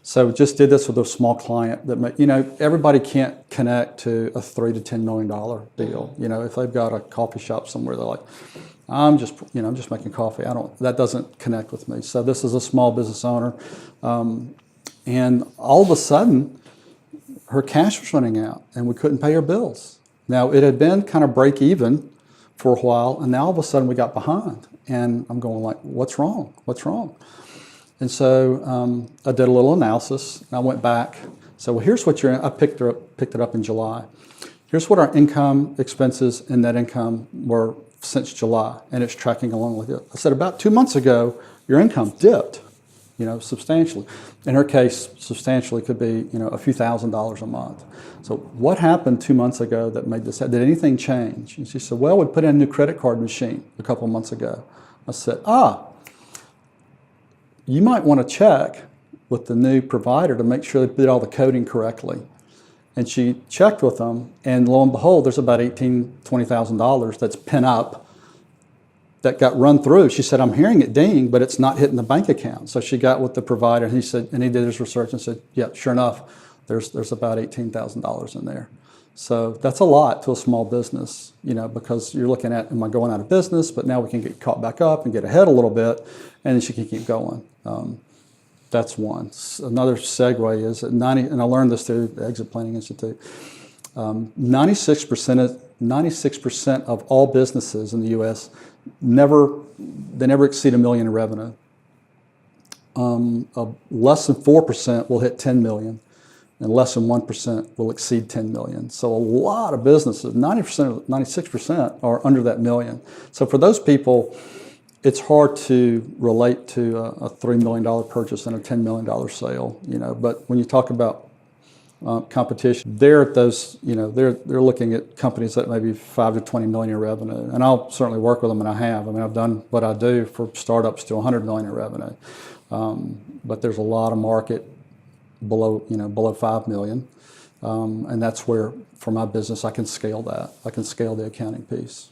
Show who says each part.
Speaker 1: So just did this with a small client that, everybody can't connect to a $3 to $10 million deal. If they've got a coffee shop somewhere, they're like, I'm just making coffee. That doesn't connect with me. So this is a small business owner. And all of a sudden, her cash was running out and we couldn't pay her bills. Now, it had been kind of break even for a while, and now all of a sudden we got behind. And I'm going like, what's wrong? What's wrong? And so I did a little analysis, and I went back. So well, here's what I picked it up in July. Here's what our income, expenses, and net income were since July, and it's tracking along with it. I said, about 2 months ago, your income dipped, substantially. In her case, substantially could be, a few $1,000s a month. So what happened 2 months ago that made this? Did anything change? And she said, well, we put in a new credit card machine a couple of months ago. I said, you might want to check with the new provider to make sure they did all the coding correctly. And she checked with them, and lo and behold, there's about $18,000, $20,000 that's pinned up that got run through. She said, I'm hearing it ding, but it's not hitting the bank account. So she got with the provider, and he did his research and said, yeah, sure enough, there's about $18,000 in there. So that's a lot to a small business, because you're looking at, am I going out of business? But now we can get caught back up and get ahead a little bit, and then she can keep going. That's one. Another segue is that and I learned this through the Exit Planning Institute, 96% of all businesses in the U.S. never exceed $1 million in revenue. Less than 4% will hit 10 million. And less than 1% will exceed 10 million. So a lot of businesses, 96% are under that million. So for those people, it's hard to relate to a $3 million purchase and a $10 million sale, But when you talk about competition, they're at those, they're looking at companies that maybe 5 to 20 million in revenue. And I'll certainly work with them, and I have. I've done what I do for startups to 100 million in revenue. But there's a lot of market below 5 million. And that's where, for my business, I can scale that. I can scale the accounting piece.